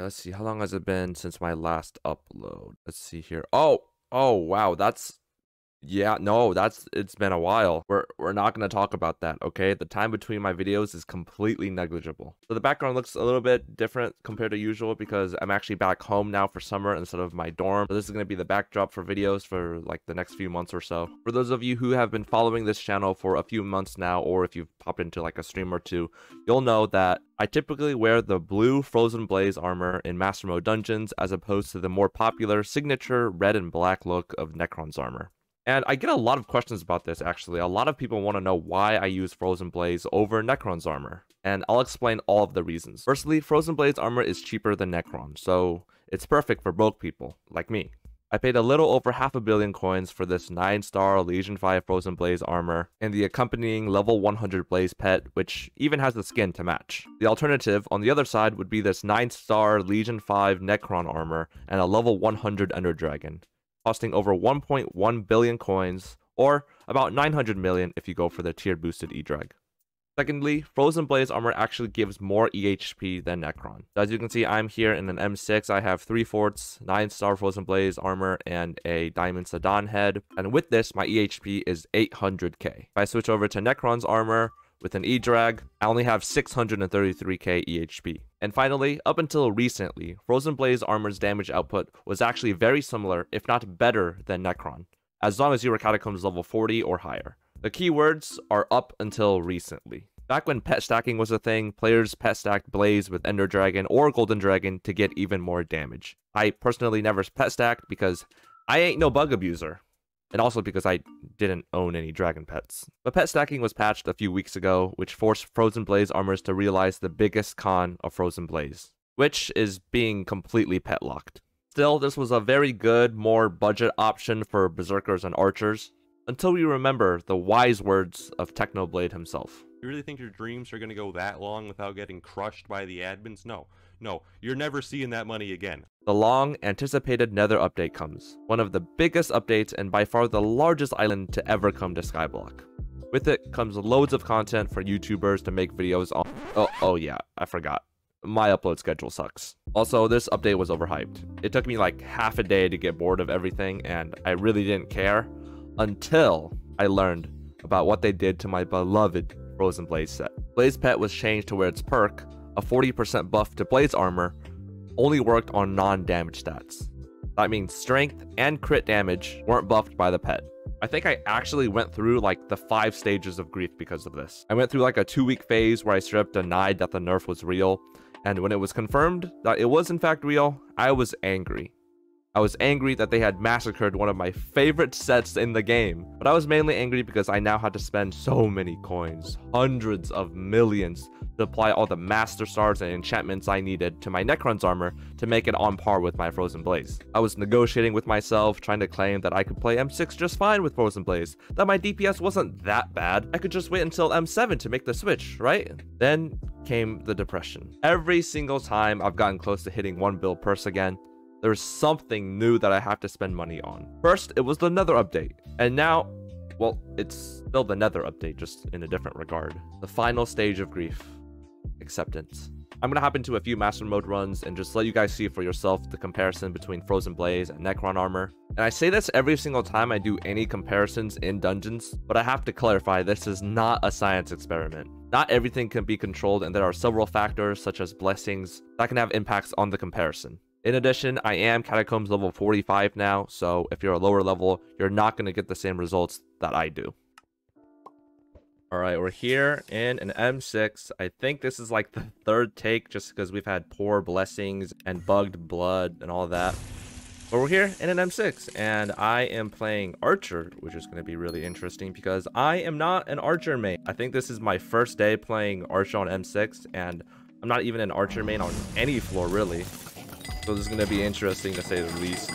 let's see. How long has it been since my last upload? Let's see here. Oh, wow. It's been a while. We're not going to talk about that, okay? The time between my videos is completely negligible. So the background looks a little bit different compared to usual because I'm actually back home now for summer instead of my dorm. So this is going to be the backdrop for videos for like the next few months or so. For those of you who have been following this channel for a few months now, or if you've popped into like a stream or two, you'll know that I typically wear the blue Frozen Blaze armor in Master Mode dungeons as opposed to the more popular signature red and black look of Necron's armor. And I get a lot of questions about this, actually. A lot of people want to know why I use Frozen Blaze over Necron's armor. And I'll explain all of the reasons. Firstly, Frozen Blaze armor is cheaper than Necron, so it's perfect for broke people, like me. I paid a little over 500 million coins for this 9-star Legion 5 Frozen Blaze armor and the accompanying level 100 Blaze pet, which even has the skin to match. The alternative, on the other side, would be this 9-star Legion 5 Necron armor and a level 100 Ender Dragon, costing over 1.1 billion coins, or about 900 million if you go for the tier boosted E-Drag. Secondly, Frozen Blaze armor actually gives more EHP than Necron. As you can see, I'm here in an M6. I have 3 forts, 9-star Frozen Blaze armor, and a Diamond Sedan head. And with this, my EHP is 800k. If I switch over to Necron's armor with an E-Drag, I only have 633k EHP. And finally, up until recently, Frozen Blaze armor's damage output was actually very similar, if not better, than Necron, as long as you were Catacombs level 40 or higher. The keywords are up until recently. Back when pet stacking was a thing, players pet stacked Blaze with Ender Dragon or Golden Dragon to get even more damage. I personally never pet stacked because I ain't no bug abuser, and also because I didn't own any dragon pets. But pet stacking was patched a few weeks ago, which forced Frozen Blaze armors to realize the biggest con of Frozen Blaze, which is being completely pet locked. Still, this was a very good, more budget option for berserkers and archers, until we remember the wise words of Technoblade himself. You really think your dreams are going to go that long without getting crushed by the admins? No, you're never seeing that money again. The long-anticipated Nether update comes, one of the biggest updates and by far the largest island to ever come to Skyblock. With it comes loads of content for YouTubers to make videos on. Oh yeah, I forgot. My upload schedule sucks. Also, this update was overhyped. It took me like half a day to get bored of everything, and I really didn't care until I learned about what they did to my beloved Frozen Blaze set. Blaze Pet was changed to where its perk, a 40% buff to Blaze armor, only worked on non-damage stats. That means strength and crit damage weren't buffed by the pet. I think I actually went through like the 5 stages of grief because of this. I went through like a 2-week phase where I straight up denied that the nerf was real, and when it was confirmed that it was in fact real, I was angry. I was angry that they had massacred one of my favorite sets in the game, but I was mainly angry because I now had to spend so many coins, hundreds of millions, to apply all the master stars and enchantments I needed to my Necron's armor to make it on par with my Frozen Blaze. I was negotiating with myself, trying to claim that I could play M6 just fine with Frozen Blaze, that my DPS wasn't that bad, I could just wait until M7 to make the switch, right? Then came the depression. Every single time I've gotten close to hitting 1 bill purse again, there's something new that I have to spend money on. First, it was the Nether update, and now, well, it's still the Nether update, just in a different regard. The final stage of grief, acceptance. I'm gonna hop into a few Master Mode runs and just let you guys see for yourself the comparison between Frozen Blaze and Necron Armor. And I say this every single time I do any comparisons in dungeons, but I have to clarify this is not a science experiment. Not everything can be controlled, and there are several factors, such as blessings, that can have impacts on the comparison. In addition, I am Catacombs level 45 now, so if you're a lower level, you're not going to get the same results that I do. Alright, we're here in an M6. I think this is like the 3rd take, just because we've had poor blessings and bugged blood and all that. But we're here in an M6, and I am playing Archer, which is going to be really interesting because I am not an Archer main. I think this is my first day playing Archer on M6, and I'm not even an Archer main on any floor, really. So this is going to be interesting to say the least.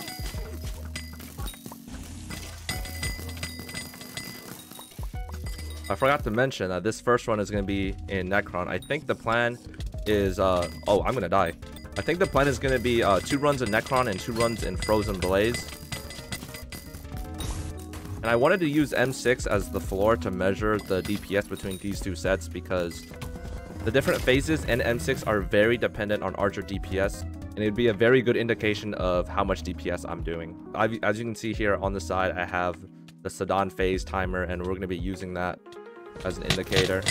I forgot to mention that this first run is going to be in Necron. I think the plan is, oh, I'm going to die. I think the plan is going to be 2 runs in Necron and 2 runs in Frozen Blaze. And I wanted to use M6 as the floor to measure the DPS between these 2 sets because the different phases in M6 are very dependent on Archer DPS. and it'd be a very good indication of how much DPS I'm doing. As you can see here on the side, I have the Sedan phase timer, and we're going to be using that as an indicator.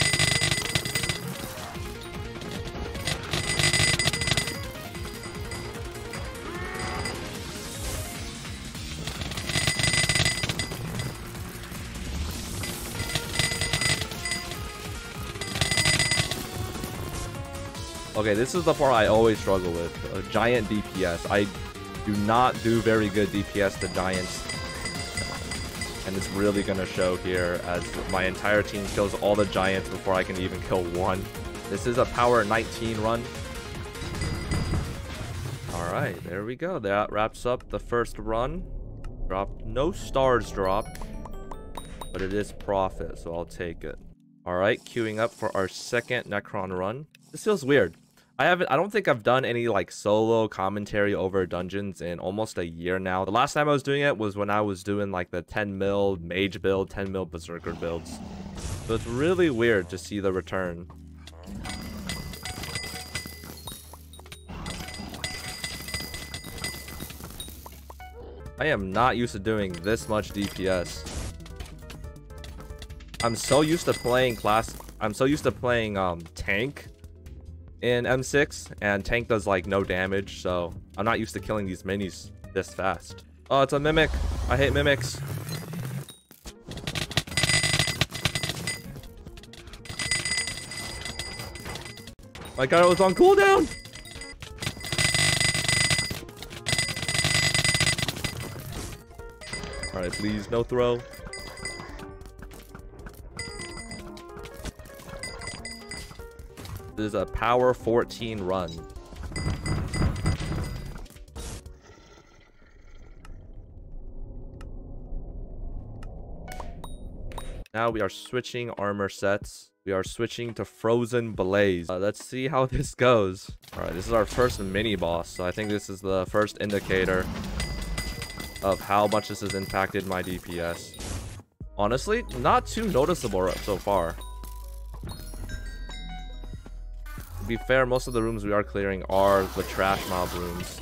Okay, this is the part I always struggle with. Giant DPS. I do not do very good DPS to giants. And it's really going to show here as my entire team kills all the giants before I can even kill one. This is a power 19 run. Alright, there we go. That wraps up the first run. No stars dropped, but it is profit, so I'll take it. Alright, queuing up for our second Necron run. This feels weird. I don't think I've done any like solo commentary over dungeons in almost a year now. The last time I was doing it was when I was doing like the 10 mil mage build, 10 mil berserker builds. So it's really weird to see the return. I am not used to doing this much DPS. I'm so used to playing tank in M6, and tank does like no damage, so I'm not used to killing these minis this fast. Oh, it's a mimic. I hate mimics. My god, it was on cooldown. Alright, please, no throw. This is a power 14 run. Now we are switching armor sets. We are switching to Frozen Blaze. Let's see how this goes. Alright, this is our first mini boss, so I think this is the first indicator of how much this has impacted my DPS. Honestly, not too noticeable so far. To be fair, most of the rooms we are clearing are the trash mob rooms.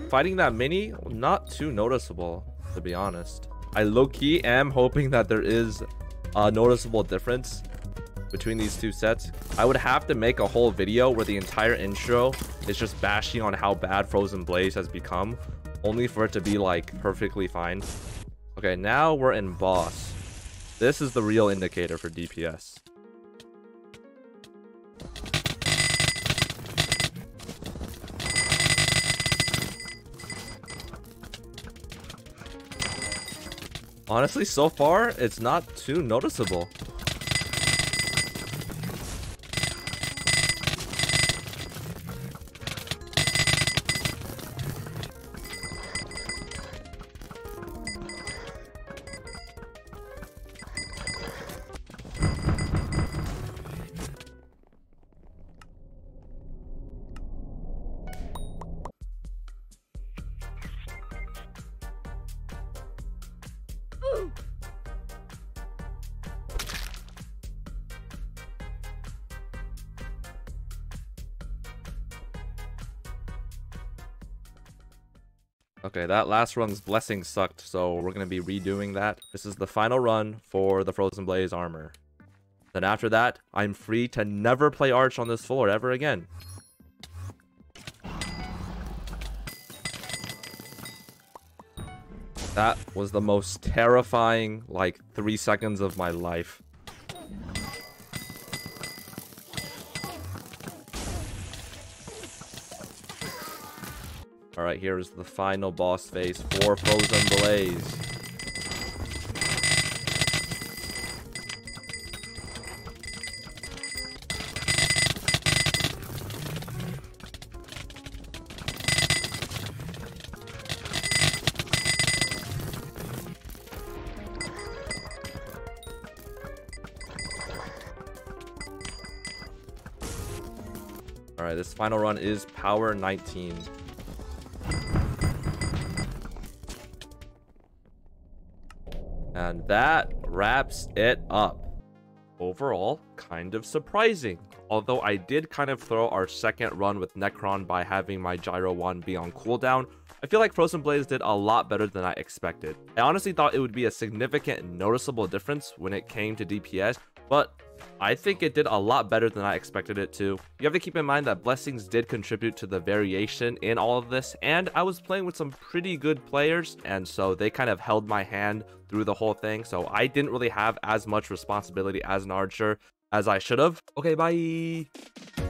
Fighting that mini, not too noticeable, to be honest. I low-key am hoping that there is a noticeable difference between these two sets. I would have to make a whole video where the entire intro is just bashing on how bad Frozen Blaze has become, only for it to be like perfectly fine. Okay, now we're in boss. This is the real indicator for DPS. Honestly, so far, it's not too noticeable. Okay, that last run's blessing sucked, so we're going to be redoing that. This is the final run for the Frozen Blaze armor. Then after that, I'm free to never play Arch on this floor ever again. That was the most terrifying, like, 3 seconds of my life. Alright, here is the final boss phase for Frozen Blaze. Alright, this final run is power 19. And that wraps it up. Overall, kind of surprising. although I did kind of throw our second run with Necron by having my gyro wand be on cooldown, I feel like Frozen Blaze did a lot better than I expected. I honestly thought it would be a significant and noticeable difference when it came to DPS, but I think it did a lot better than I expected it to. You have to keep in mind that blessings did contribute to the variation in all of this, and I was playing with some pretty good players, and so they kind of held my hand through the whole thing, so I didn't really have as much responsibility as an archer as I should have. Okay, bye!